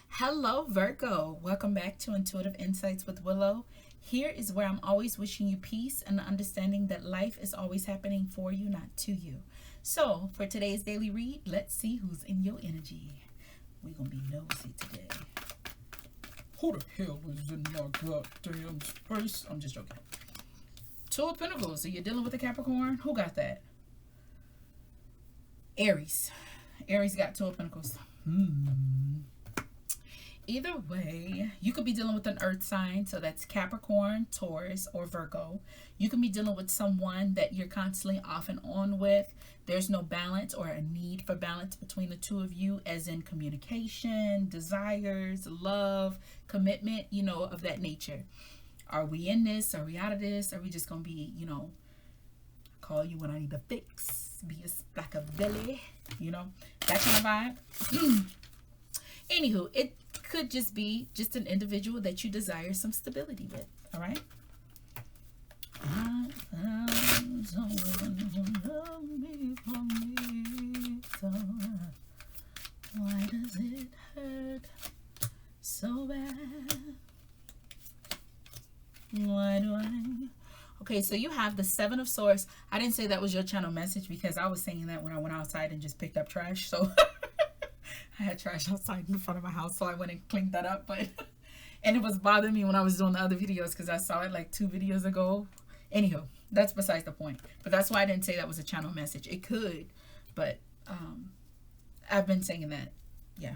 Hello, Virgo. Welcome back to Intuitive Insights with Willow. Here is where I'm always wishing you peace and the understanding that life is always happening for you, not to you. So, for today's daily read, let's see who's in your energy. We're going to be nosy today. Who the hell is in my goddamn space? I'm just joking. Two of Pentacles. So, you're dealing with a Capricorn? Who got that? Aries. Aries got Two of Pentacles. Either way, you could be dealing with an earth sign, so that's Capricorn, Taurus, or Virgo. You can be dealing with someone that you're constantly off and on with. There's no balance or a need for balance between the two of you, as in communication, desires, love, commitment, of that nature. Are we in this? Are we out of this? Are we just going to be, call you when I need a fix, be a like a belly, that kind of vibe. Anywho, it could just be an individual that you desire some stability with. All right. I found someone who loved me from me. So why does it hurt so bad? Why do I? Okay, so you have the Seven of Swords. I didn't say that was your channel message because I was saying that when I went outside and just picked up trash. So I had trash outside in front of my house, so I went and cleaned that up. But and it was bothering me when I was doing the other videos because I saw it like 2 videos ago. Anywho, that's besides the point. But that's why I didn't say that was a channel message. It could, but I've been saying that. Yeah.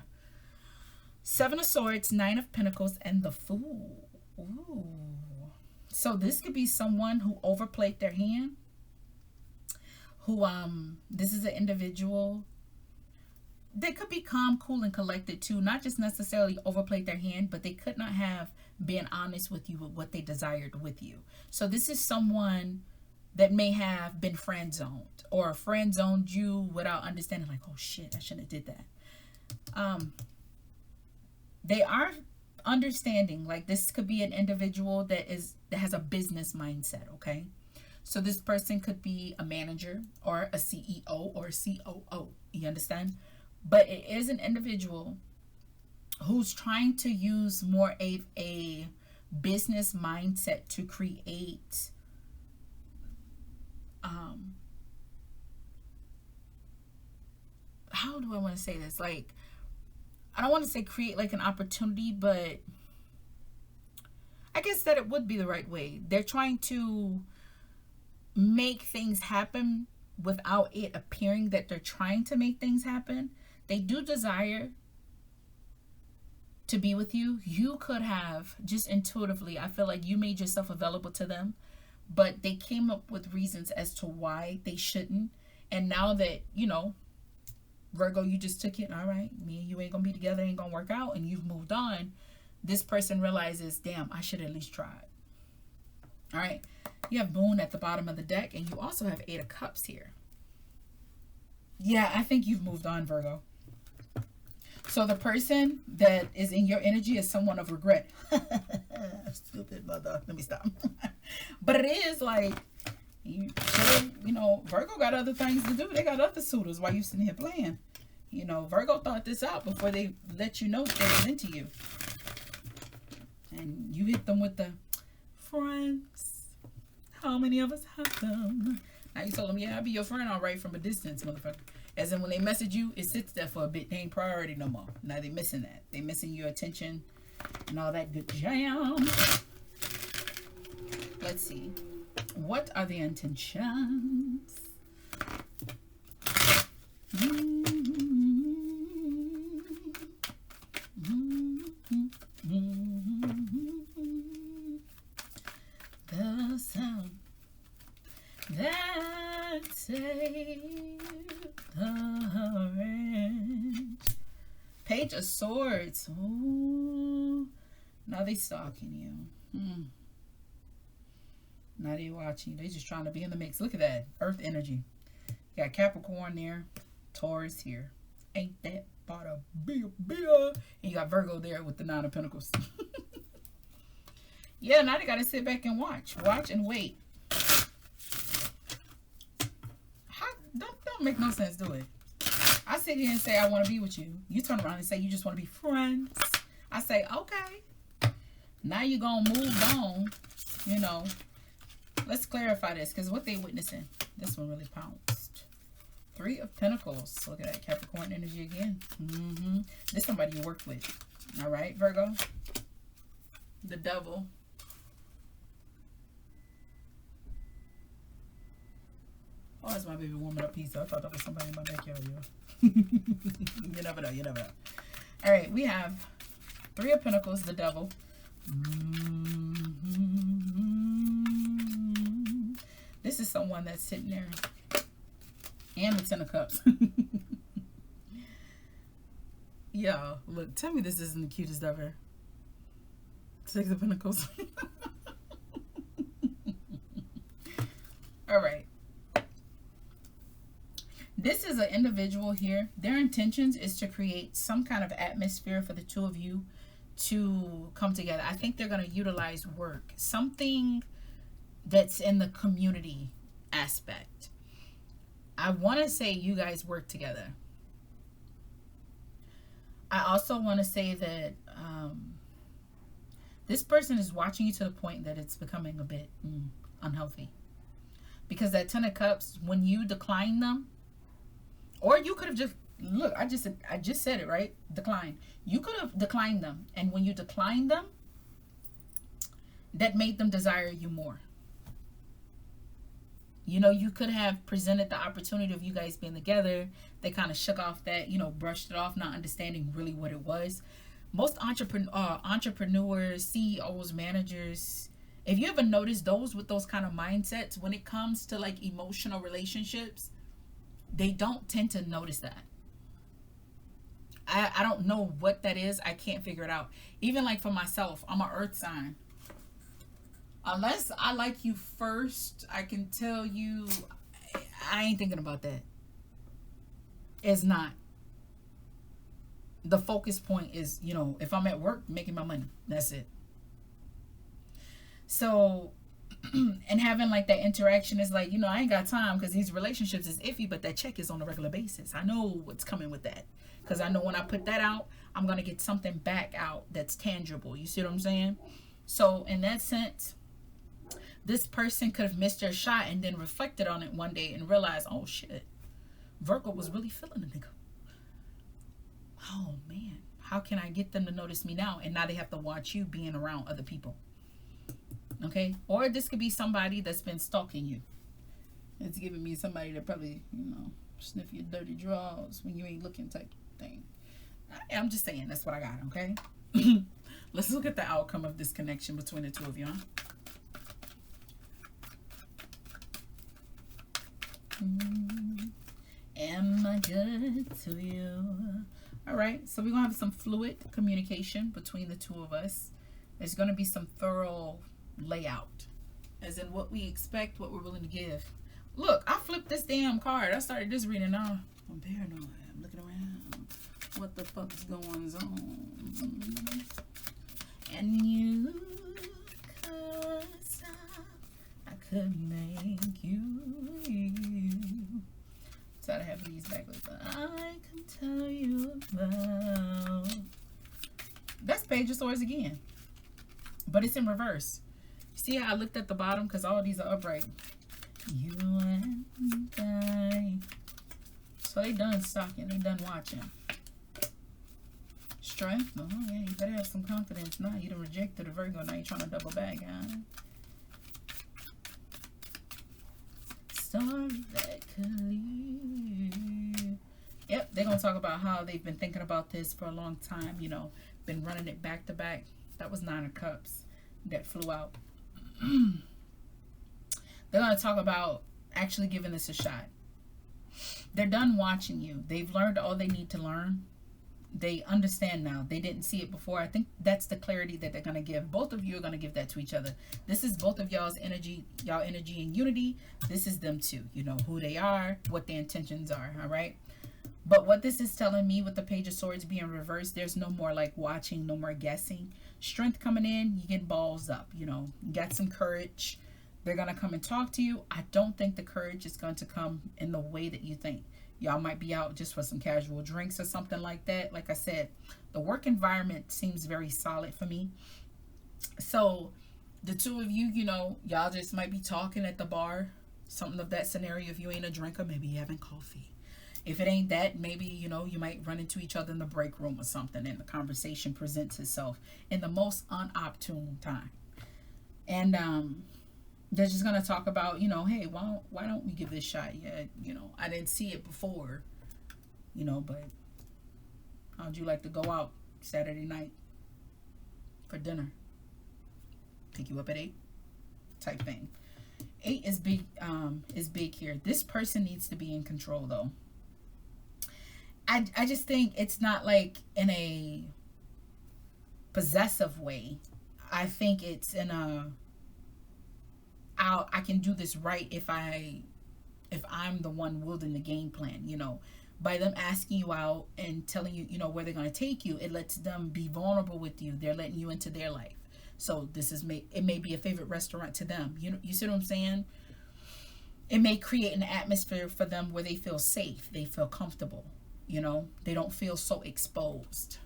Seven of Swords, Nine of Pentacles, and the Fool. Ooh. So this could be someone who overplayed their hand. Who this is an individual. They could be calm, cool, and collected too. Not just necessarily overplayed their hand, but they could not have been honest with you with what they desired with you. So this is someone that may have been friend zoned or friend zoned you without understanding, like, oh shit, I shouldn't have did that. They are understanding, like this could be an individual that has a business mindset, okay? So this person could be a manager or a CEO or a COO. You understand? But it is an individual who's trying to use more of a business mindset to create how do I want to say this? Like, I don't want to say create like an opportunity, but I guess that it would be the right way. They're trying to make things happen without it appearing that they're trying to make things happen. They do desire to be with you. You could have just intuitively, I feel like you made yourself available to them, but they came up with reasons as to why they shouldn't. And now that, Virgo, you just took it, all right, me and you ain't gonna be together, ain't gonna work out, and you've moved on. This person realizes, damn, I should at least try. All right. You have Moon at the bottom of the deck, and you also have Eight of Cups here. Yeah, I think you've moved on, Virgo. So the person that is in your energy is someone of regret. Stupid mother. Let me stop. But it is like, Virgo got other things to do. They got other suitors while you sitting here playing. Virgo thought this out before they let you know they was into you. And you hit them with the friends. How many of us have them? Now you told them, yeah, I'll be your friend, all right, from a distance, motherfucker. As in when they message you, it sits there for a bit. They ain't priority no more. Now they missing that. They missing your attention and all that good jam. Let's see. What are the intentions? The sound that saved the orange. Page of Swords. Ooh. Now they stalking you. Now they watching you. They just trying to be in the mix. Look at that. Earth energy. You got Capricorn there. Taurus here. Ain't that about a beer? And you got Virgo there with the Nine of Pentacles. Yeah, now they got to sit back and watch. Watch and wait. Don't make no sense, do it? I sit here and say I want to be with you. You turn around and say you just want to be friends. I say, okay, now you're going to move on. You know, let's clarify this, because what they witnessing, this one really pounced. 3 of Pentacles. Look at that Capricorn energy again. This is somebody you worked with. All right, Virgo. The Devil. Oh, that's my baby warming up pizza. I thought that was somebody in my backyard. You never know. You never know. All right, we have 3 of Pentacles, the Devil. This is someone that's sitting there. And the 10 of Cups. Yo, look, tell me this isn't the cutest ever. 6 of Pentacles. All right. This is an individual here. Their intentions is to create some kind of atmosphere for the two of you to come together. I think they're going to utilize work. Something that's in the community aspect. I want to say you guys work together. I also want to say that this person is watching you to the point that it's becoming a bit unhealthy. Because that 10 of Cups, when you decline them, or you could have just, look, I just said it, right? Decline. You could have declined them. And when you declined them, that made them desire you more. You know, you could have presented the opportunity of you guys being together. They kind of shook off that, you know, brushed it off, not understanding really what it was. Most entrepreneurs, CEOs, managers, if you ever notice those with those kind of mindsets, when it comes to like emotional relationships, they don't tend to notice that. I don't know what that is. I can't figure it out. Even like for myself, I'm an earth sign. Unless I like you first, I can tell you I ain't thinking about that. It's not. The focus point is, you know, if I'm at work, making my money. That's it. So, and having like that interaction is like, you know, I ain't got time because these relationships is iffy, but that check is on a regular basis. I know what's coming with that. Because I know when I put that out, I'm going to get something back out that's tangible. You see what I'm saying? So in that sense, this person could have missed their shot and then reflected on it one day and realized, oh shit, Virgo was really feeling the nigga. Oh man, how can I get them to notice me now? And now they have to watch you being around other people. Okay? Or this could be somebody that's been stalking you. It's giving me somebody that probably, you know, sniff your dirty drawers when you ain't looking type thing. I'm just saying, that's what I got, okay? Let's look at the outcome of this connection between the two of you, huh? Am I good to you? All right, so we're going to have some fluid communication between the two of us. There's going to be some thorough layout, as in what we expect, what we're willing to give. Look, I flipped this damn card. I started this reading now. I'm paranoid. I'm looking around. What the fuck is going on? And you could stop. I could make you. So I have these backwards. I can tell you about. That's Page of Swords again, but it's in reverse. See how I looked at the bottom because all of these are upright. You and I. So they done stalking. They done watching. Strength. Oh yeah, you better have some confidence now. You done rejected a Virgo. Now you're trying to double back, huh? Story that could lead. Yep, they're going to talk about how they've been thinking about this for a long time, you know, been running it back to back. That was 9 of Cups that flew out. They're going to talk about actually giving this a shot. They're done watching you. They've learned all they need to learn. They understand now. They didn't see it before. I think that's the clarity that they're going to give. Both of you are going to give that to each other. This is both of y'all's energy, y'all energy and unity. This is them too. You know who they are, what their intentions are, all right? But what this is telling me with the Page of Swords being reversed, there's no more like watching, no more guessing. Strength coming in, you get balls up, you know, you got some courage. They're going to come and talk to you. I don't think the courage is going to come in the way that you think. Y'all might be out just for some casual drinks or something like that. Like I said, the work environment seems very solid for me. So the two of you, you know, y'all just might be talking at the bar, something of that scenario. If you ain't a drinker, maybe you having coffee. If it ain't that, maybe, you know, you might run into each other in the break room or something, and the conversation presents itself in the most unopportune time. And they're just gonna talk about, you know, hey, why don't we give this a shot? Yeah, you know, I didn't see it before, you know, but how'd you like to go out Saturday night for dinner? Pick you up at 8, type thing. 8 is big here. This person needs to be in control though. I just think it's not like in a possessive way. I think it's in a I can do this right if I'm the one wielding the game plan, you know. By them asking you out and telling you, you know, where they're going to take you, it lets them be vulnerable with you. They're letting you into their life. So it may be a favorite restaurant to them. You know, you see what I'm saying? It may create an atmosphere for them where they feel safe, they feel comfortable, you know, they don't feel so exposed.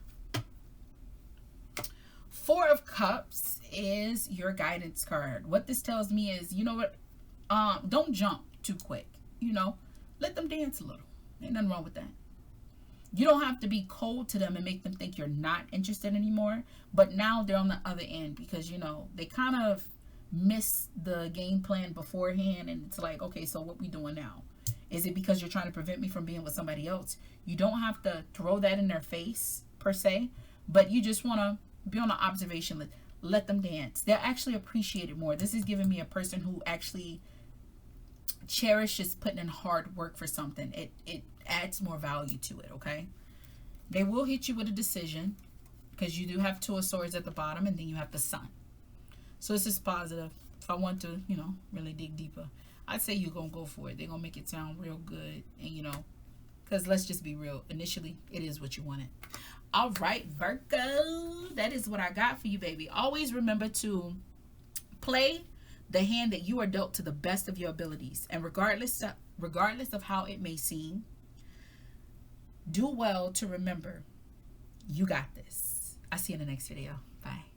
4 of Cups is your guidance card. What this tells me is, you know what, don't jump too quick, you know, let them dance a little. Ain't nothing wrong with that. You don't have to be cold to them and make them think you're not interested anymore, but now they're on the other end because, you know, they kind of miss the game plan beforehand, and it's like, okay, so what we doing now? Is it because you're trying to prevent me from being with somebody else? You don't have to throw that in their face per se, but you just want to be on the observation list. Let them dance. They'll actually appreciate it more. This is giving me a person who actually cherishes putting in hard work for something. It adds more value to it, okay? They will hit you with a decision because you do have 2 of Swords at the bottom, and then you have the Sun. So this is positive. If I want to, you know, really dig deeper, I'd say you're going to go for it. They're going to make it sound real good. And, you know, because let's just be real. Initially, it is what you wanted. All right, Virgo. That is what I got for you, baby. Always remember to play the hand that you are dealt to the best of your abilities. And regardless of how it may seem, do well to remember you got this. I'll see you in the next video. Bye.